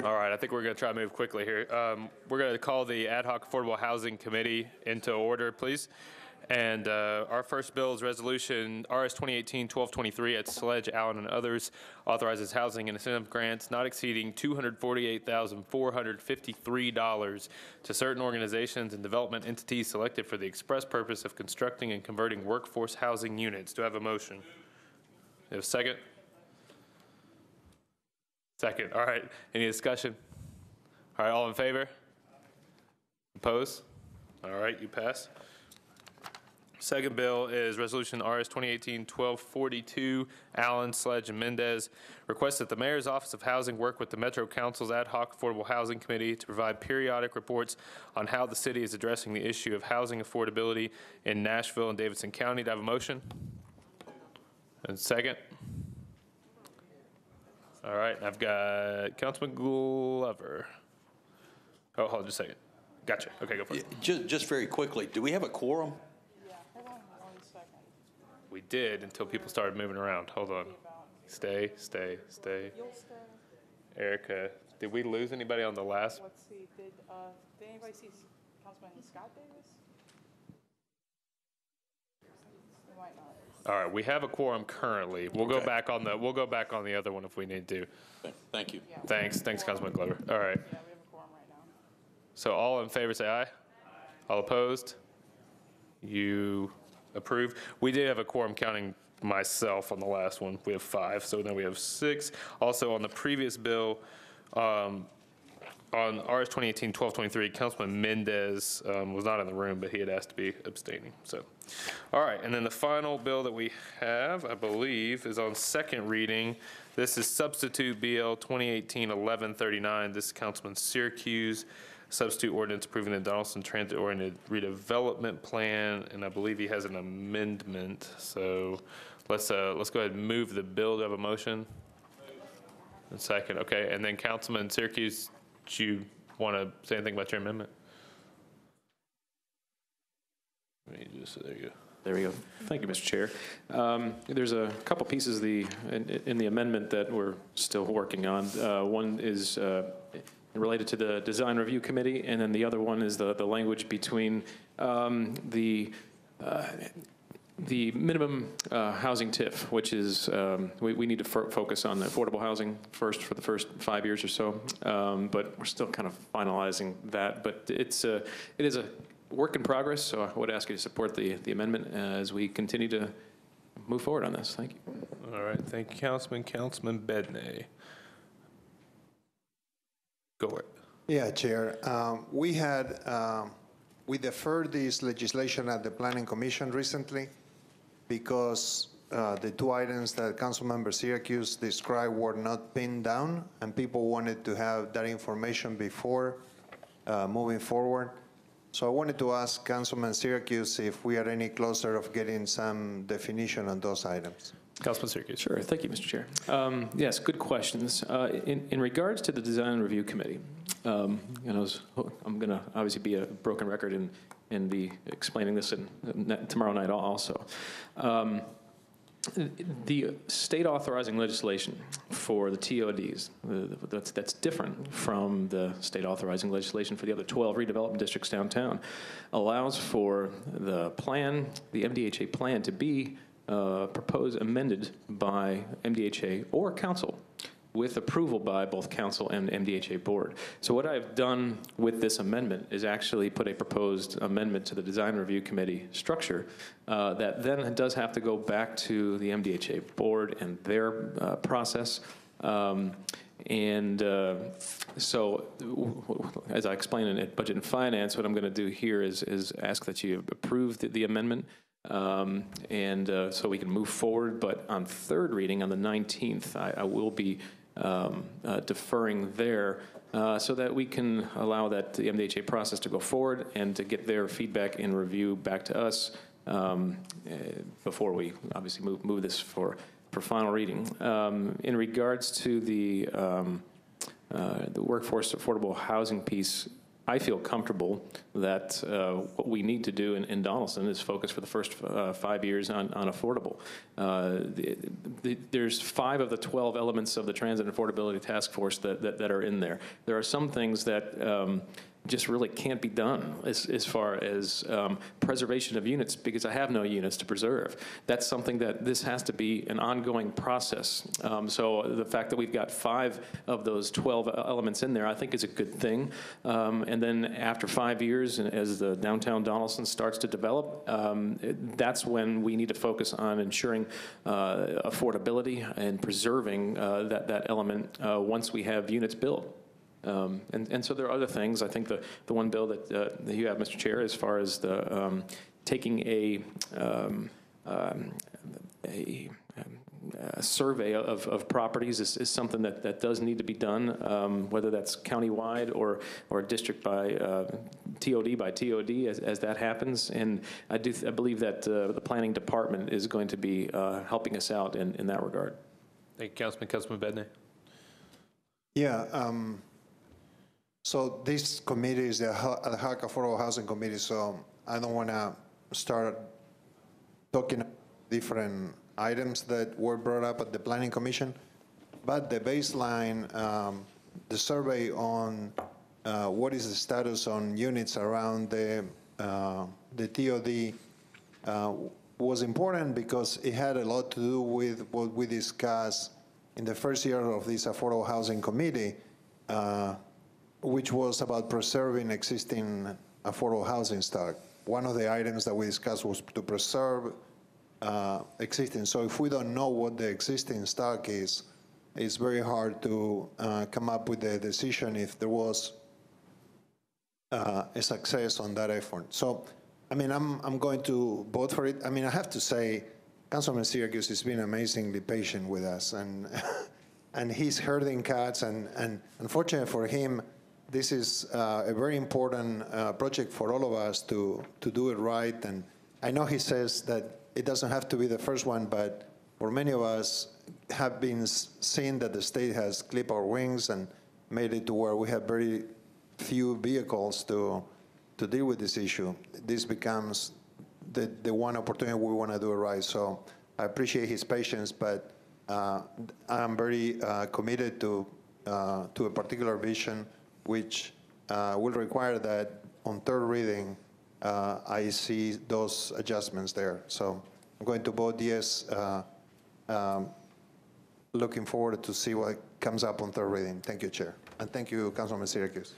All right, I think we're going to try to move quickly here. We're going to call the Ad Hoc Affordable Housing Committee into order, please. And our first bill is Resolution RS 2018-1223 at Sledge, Allen, and others, authorizes housing and incentive grants not exceeding $248,453 to certain organizations and development entities selected for the express purpose of constructing and converting workforce housing units. Do I have a motion? Do you have a second? Second. All right. Any discussion? All right. All in favor? Opposed? All right. You pass. Second bill is Resolution RS 2018-1242, Allen, Sledge, and Mendez. Requests that the Mayor's Office of Housing work with the Metro Council's Ad Hoc Affordable Housing Committee to provide periodic reports on how the city is addressing the issue of housing affordability in Nashville and Davidson County. Do I have a motion? And second? All right, I've got Councilman Glover. Oh, hold on just a second. Gotcha. Okay, go for it. Just very quickly, do we have a quorum? Yeah, hold on 1 second. We did until people started moving around. Hold on. Stay. You'll stay. Erica, did we lose anybody on the last? Let's see, did anybody see Councilman Scott Davis? You might not. All right, we have a quorum currently. We'll go back on the other one if we need to. Thank you. Yeah, Thanks, Councilman Glover. All right. Yeah, we have a quorum right now. So all in favor say aye. All opposed? You approve. We did have a quorum counting myself on the last one. We have 5, so now we have 6. Also on the previous bill, on RS 2018-1223, Councilman Mendez was not in the room, but he had asked to be abstaining. So, all right, and then the final bill that we have, I believe, is on second reading. This is substitute BL 2018-1139. This is Councilman Syracuse, substitute ordinance approving the Donaldson Transit-Oriented Redevelopment Plan, and I believe he has an amendment. So let's go ahead and move the bill. Do I have a motion? And second, okay, and then Councilman Syracuse, do you want to say anything about your amendment? There you go. There we go. Thank you, Mr. Chair. There's a couple pieces in the amendment that we're still working on. One is related to the Design Review Committee, and then the other one is the language between the minimum housing TIF, which is, we need to focus on the affordable housing first for the first 5 years or so, but we're still kind of finalizing that. But it is a work in progress, so I would ask you to support the amendment as we continue to move forward on this. Thank you. All right, thank you, Councilman. Councilman Bedney. Go for it. Yeah, Chair. We deferred this legislation at the Planning Commission recently because the 2 items that Councilmember Syracuse described were not pinned down, and people wanted to have that information before moving forward. So I wanted to ask Councilman Syracuse if we are any closer of getting some definition on those items. Councilman Syracuse. Sure. Thank you, Mr. Chair. Yes, good questions. In regards to the Design and Review Committee, I'm going to obviously be a broken record and be explaining this tomorrow night also. The state authorizing legislation for the TODs, that's different from the state authorizing legislation for the other 12 redevelopment districts downtown, allows for the MDHA plan to be amended by MDHA or council with approval by both council and MDHA board. So what I've done with this amendment is actually put a proposed amendment to the Design Review Committee structure that then does have to go back to the MDHA board and their process. So as I explained in Budget and Finance, what I'm going to do here is ask that you approve the amendment so we can move forward. But on third reading on the 19th, I will be deferring there so that we can allow the MDHA process to go forward and to get their feedback and review back to us before we obviously move this for final reading. In regards to the workforce affordable housing piece, I feel comfortable that what we need to do in Donaldson is focus for the first 5 years on affordable. There's 5 of the 12 elements of the Transit Affordability Task Force that are in there. There are some things that just really can't be done as far as preservation of units, because I have no units to preserve. That's something that this has to be an ongoing process. So the fact that we've got 5 of those 12 elements in there, I think is a good thing. And then after 5 years, and as the downtown Donaldson starts to develop, that's when we need to focus on ensuring affordability and preserving that element once we have units built. And so there are other things. I think the one bill that you have, Mr. Chair, as far as the taking a survey of properties is something that does need to be done, whether that's countywide or district by TOD as that happens. And I believe that the planning department is going to be helping us out in that regard. Thank you, Councilman Bedney. Yeah. So this committee is the Ad Hoc Affordable Housing Committee, so I don't want to start talking different items that were brought up at the Planning Commission, but the baseline, the survey on what is the status on units around the TOD was important because it had a lot to do with what we discussed in the first year of this Affordable Housing Committee, which was about preserving existing affordable housing stock. One of the items that we discussed was to preserve existing. So if we don't know what the existing stock is, it's very hard to come up with a decision if there was a success on that effort. So, I mean, I'm going to vote for it. I mean, I have to say, Councilman Syracuse has been amazingly patient with us, and and he's herding cats, and unfortunately for him, this is a very important project for all of us to do it right. And I know he says that it doesn't have to be the first one, but for many of us have been seeing that the state has clipped our wings and made it to where we have very few vehicles to deal with this issue. This becomes the one opportunity we want to do it right. So I appreciate his patience, but I'm very committed to a particular vision, which will require that on third reading, I see those adjustments there. So I'm going to vote yes, looking forward to see what comes up on third reading. Thank you, Chair. And thank you, Councilman Syracuse.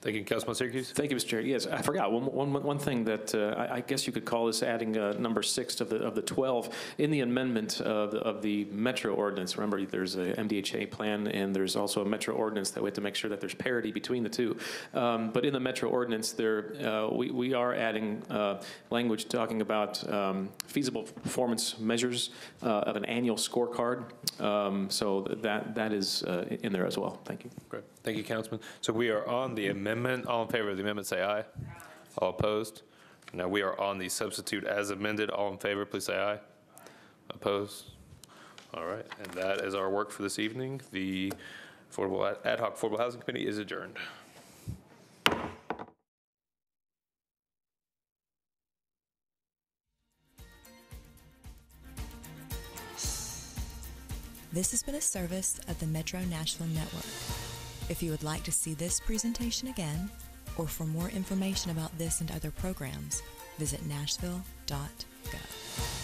Thank you, Councilman Syracuse. Thank you, Mr. Chair. Yes, I forgot one thing that I guess you could call this adding number 6 of the 12 in the amendment of the Metro ordinance. Remember, there's a MDHA plan and there's also a Metro ordinance that we have to make sure that there's parity between the two. But in the Metro ordinance, there we are adding language talking about feasible performance measures of an annual scorecard. So that is in there as well. Thank you. Great. Thank you, Councilman. So we are on the amendment. All in favor of the amendment, say aye. All opposed? Now we are on the substitute as amended. All in favor, please say aye. Opposed? All right. And that is our work for this evening. The Ad Hoc Affordable Housing Committee is adjourned. This has been a service of the Metro Nashville Network. If you would like to see this presentation again, or for more information about this and other programs, visit nashville.gov.